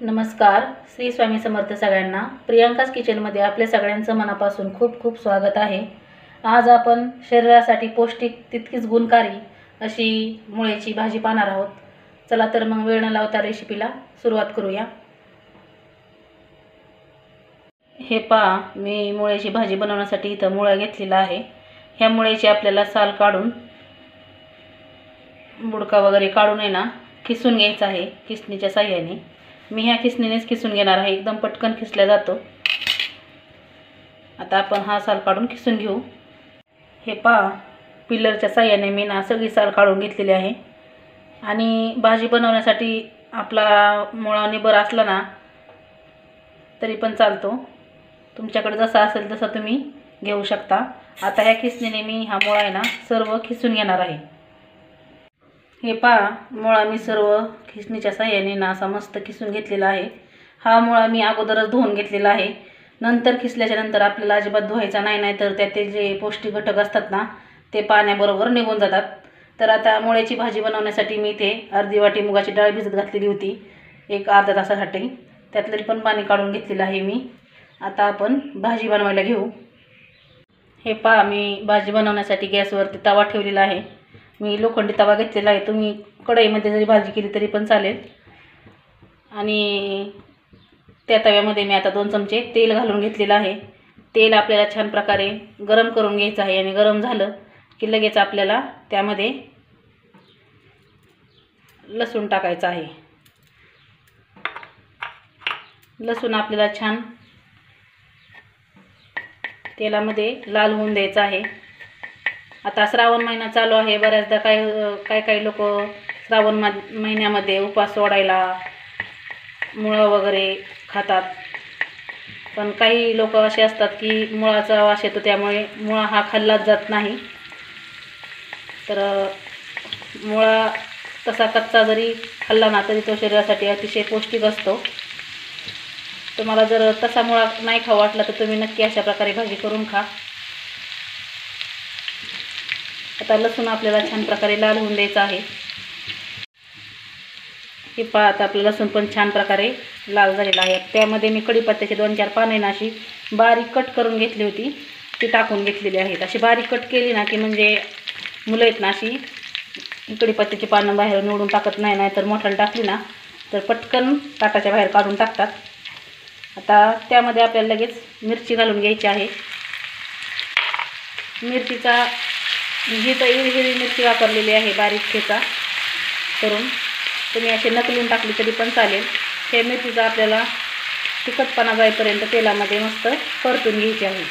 नमस्कार. श्री स्वामी समर्थ सगळ्यांना. प्रियांकाज किचनमध्ये आपल्या सगळ्यांचं मनापासून खूप खूप स्वागत आहे. आज आपण शरीरासाठी पौष्टिक तितकीच गुणकारी अशी मुळ्याची भाजी पाहणार आहोत. चला तर मग वेळ न लावता रेसिपीला सुरुवात करूया. हे पहा, मी मुळ्याची भाजी बनवण्यासाठी इथं मुळा घेतलेला आहे. ह्या मुळ्याची आपल्याला साल काढून बुडका वगैरे काढून आहे ना खिसून घ्यायचा आहे खिसणीच्या साह्याने. मी ह्या खिसणीनेच खिसून घेणार आहे, एकदम पटकन खिसला जातो. आता आपण हा साल काढून खिसून घेऊ. हे पहा, पिलरच्या साह्याने मी ना सगळी साल काढून घेतलेली आहे. आणि भाजी बनवण्यासाठी आपला मुळा निबर असला ना तरी पण चालतो, तुमच्याकडे जसा असेल तसा तुम्ही घेऊ शकता. आता ह्या खिसणीने मी हा मुळा आहे ना सर्व खिसून घेणार आहे. हे पहा, मुळा मी सर्व खिसणीच्या साह्याने ना असा मस्त खिसून घेतलेला आहे. हा मुळा मी अगोदरच धुवून घेतलेला आहे. नंतर खिसल्याच्या नंतर आपल्याला अजिबात धुवायचा नाही, तर त्यातील जे पौष्टिक घटक असतात ना ते पाण्याबरोबर निघून जातात. तर आता मुळ्याची भाजी बनवण्यासाठी मी इथे अर्धी वाटी मुगाची डाळ भिजत घातलेली होती, एक अर्धा तासासाठी. त्यातलं पण पाणी काढून घेतलेलं आहे मी. आता आपण भाजी बनवायला घेऊ. हे पहा, मी भाजी बनवण्यासाठी गॅसवरती तवा ठेवलेला आहे. मी लोखंडी तवा घेतलेला आहे, तुम्ही कढईमध्ये जरी भाजी केली तरी पण चालेल. आणि त्या तव्यामध्ये मी आता 2 चमचे तेल घालून घेतलेलं आहे. तेल आपल्याला छान प्रकारे गरम करून घ्यायचं आहे. आणि गरम झालं की लगेच आपल्याला त्यामध्ये लसूण टाकायचं आहे. लसूण आपल्याला छान तेलामध्ये लाल होऊन द्यायचं आहे. आता श्रावण महिना चालू आहे. बऱ्याचदा काही लोक श्रावण महिन्यामध्ये उपवास सोडायला मुळं वगैरे खातात. पण काही लोक असे असतात की मुळाचा वास येतो, त्यामुळे मुळा हा खाल्लाच जात नाही. तर मुळा तसा कच्चा जरी खाल्ला ना तरी तो शरीरासाठी अतिशय पौष्टिक असतो. तुम्हाला जर तसा मुळा नाही खाऊ वाटला तर तुम्ही नक्की अशा प्रकारे भाजी करून खा. आता लसूण आपल्याला छान प्रकारे लाल होऊन द्यायचा आहे. हे पहा, आता आपलं लसूण पण छान प्रकारे लाल झालेला आहे. त्यामध्ये मी कढीपत्त्याची 2-4 पाने ना अशी बारीक कट करून घेतली होती, ती टाकून घेतलेली आहेत. अशी बारीक कट केली ना की म्हणजे मुलं आहेत ना अशी कढीपत्त्याची पानं बाहेर निवडून टाकत नाही, तर मोठाला टाकली ना तर पटकन ताटाच्या बाहेर काढून टाकतात. आता त्यामध्ये आपल्याला लगेच मिरची घालून घ्यायची आहे. मिरचीचा ही तर हिरवी मिरची वापरलेली आहे, बारीक ठेचा करून. तुम्ही असे नकलून टाकली तरी पण चालेल. हे मिरचीचा आपल्याला तिखटपणा जाईपर्यंत तेलामध्ये मस्त परतून घ्यायची आहे.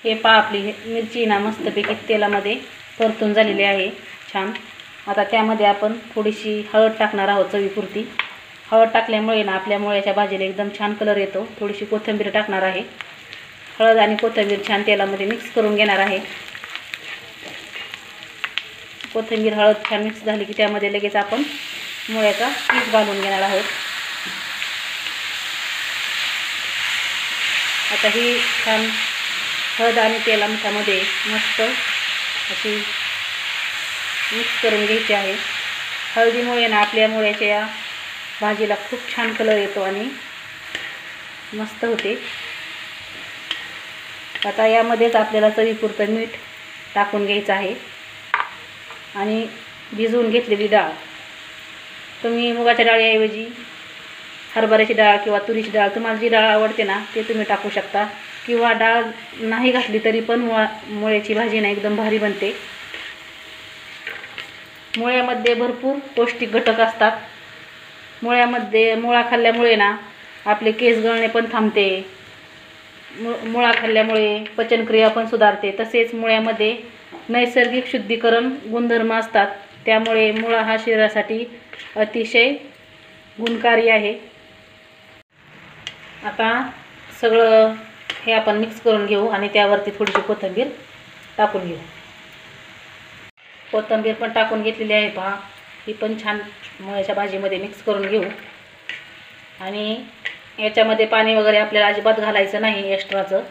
हे पहा, आपली मिरची ना मस्तपैकी तेलामध्ये परतून झालेली आहे छान. आता त्यामध्ये आपण थोडीशी हळद टाकणार आहोत चवीपुरती. हळद टाकल्यामुळे ना आपल्या मुळ्याच्या भाजीला एकदम छान कलर येतो. थोडीशी कोथिंबीर टाकणार आहे. हळद आणि कोथिंबीर छान तेलामध्ये मिक्स करून घेणार आहे. कोथिंबीर हळद छान मिक्स झाली की त्यामध्ये लगेच आपण मुळ्याचा पीस घालून घेणार आहोत. आता ही छान हळद आणि तेलामध्ये मस्त अशी मिक्स करून घ्यायची आहे. हळदीमुळे ना आपल्या मुळ्याच्या या भाजीला खूप छान कलर येतो आणि मस्त होते. आता यामध्येच आपल्याला चवीपुरतं मीठ टाकून घ्यायचं आहे. आणि भिजवून घेतलेली डाळ, तुम्ही मुगाच्या डाळीऐवजी हरभऱ्याची डाळ किंवा तुरीची डाळ, तुम्हाला जी डाळ आवडते ना ते तुम्ही टाकू शकता. किंवा डाळ नाही घातली तरी पण मुळ्याची भाजी ना एकदम भारी बनते. मुळ्यामध्ये भरपूर पौष्टिक घटक असतात. मुळा खाल्ल्यामुळे ना आपले केस गळणे पण थांबते. मुळा खाल्ल्यामुळे पचनक्रिया पण सुधारते. तसेच मुळ्यामध्ये नैसर्गिक शुद्धीकरण गुणधर्म असतात, त्यामुळे मुळा हा शरीरासाठी अतिशय गुणकारी आहे. आता सगळं हे आपण मिक्स करून घेऊ आणि त्यावरती थोडीशी कोथिंबीर टाकून घेऊ. कोथिंबीर पण टाकून घेतलेली आहे पहा. ही पण छान मुळ्याच्या भाजीमध्ये मिक्स करून घेऊ. आणि याच्यामध्ये पाणी वगैरे आपल्याला अजिबात घालायचं नाही एक्स्ट्राचं.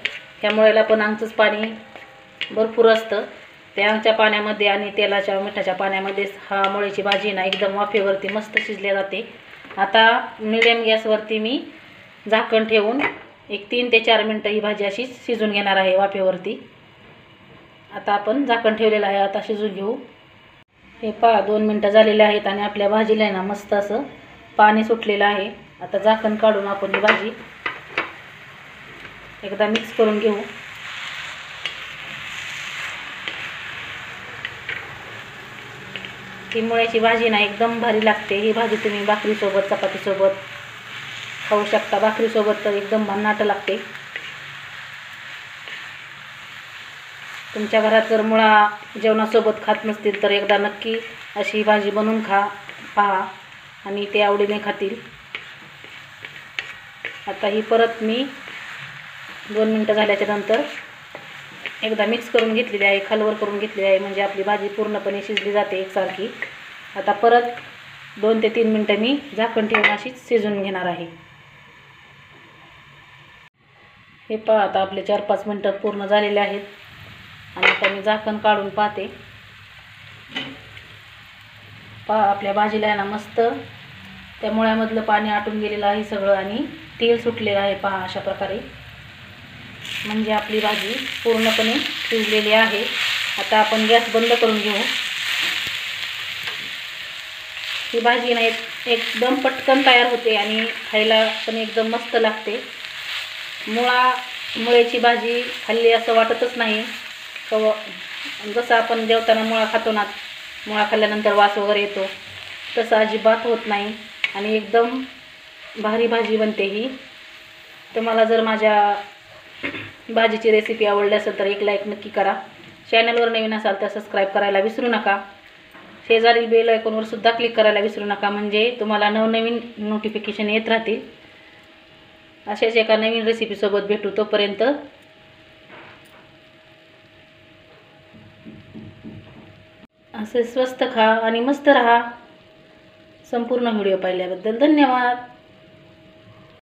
त्या मुळ्याला पण आमचंच पाणी भरपूर असतं. त्या पाण्यामध्ये आणि तेलाच्या मिठाच्या पाण्यामध्ये हा मुळ्याची भाजी ना एकदम वाफेवरती मस्त शिजली जाते. आता मिडियम गॅसवरती मी झाकण ठेवून एक 3 ते 4 मिनटं ही भाजी अशी शिजून घेणार आहे वाफेवरती. आता आपण झाकण ठेवलेलं आहे, आता शिजून घेऊ. हे पहा 2 मिनटं झालेले आहेत आणि आपल्या भाजीला आहे ना मस्त असं पाणी सुटलेलं आहे. आता झाकण काढून आपण ही भाजी एकदा मिक्स करून घेऊ. ही मुळ्याची भाजी ना एकदम भारी लागते. ही भाजी तुम्ही भाकरीसोबत चपातीसोबत खाऊ शकता. भाकरीसोबत तर एकदम भन्नाट लागते. तुमच्या घरात जर मुळा जेवणासोबत खात नसतील तर एकदा नक्की अशी भाजी बनवून पहा आणि ते आवडीने खातील. आता ही परत मी 2 मिनटं झाल्याच्या नंतर एकदा मिक्स करून घेतलेली आहे, खालवर करून घेतलेली आहे, म्हणजे आपली भाजी पूर्णपणे शिजली जाते एकसारखी. आता परत 2 ते 3 मिनटं मी झाकण ठेवून अशीच शिजवून घेणार आहे. हे पहा आता आपले 4-5 मिनटं पूर्ण झालेले आहेत आणि आता मी झाकण काढून पाहते. पहा आपल्या भाजीला आहे ना मस्त त्या मुळ्यामधलं पाणी आटून गेलेलं आहे सगळं आणि तेल सुटलेलं आहे. पहा अशा प्रकारे म्हणजे आपली भाजी पूर्णपणे शिजलेली आहे. आता आपण गॅस बंद करून घेऊ. ही भाजी ना एकदम पटकन तयार होते आणि खायला पण एकदम मस्त लागते. मुळ्याची भाजी खाल्ली असं वाटतच नाही. जसं आपण जेवताना मुळा खातो ना, मुळा खाल्ल्यानंतर वास वगैरे येतो, तसं अजिबात होत नाही आणि एकदम भारी भाजी बनते ही. तुम्हाला जर माझ्या भाजीची रेसिपी आवडली असेल तर एक लाईक नक्की करा. चॅनलवर नवीन असाल तर सबस्क्राईब करायला विसरू नका. शेजारील बेल आयकॉनवर सुद्धा क्लिक करायला विसरू नका, म्हणजे तुम्हाला नवनवीन नोटिफिकेशन येत राहतील. अशाच एका नवीन रेसिपीसोबत भेटू. तोपर्यंत असे स्वस्त खा आणि मस्त राहा. संपूर्ण व्हिडिओ पाहिल्याबद्दल धन्यवाद.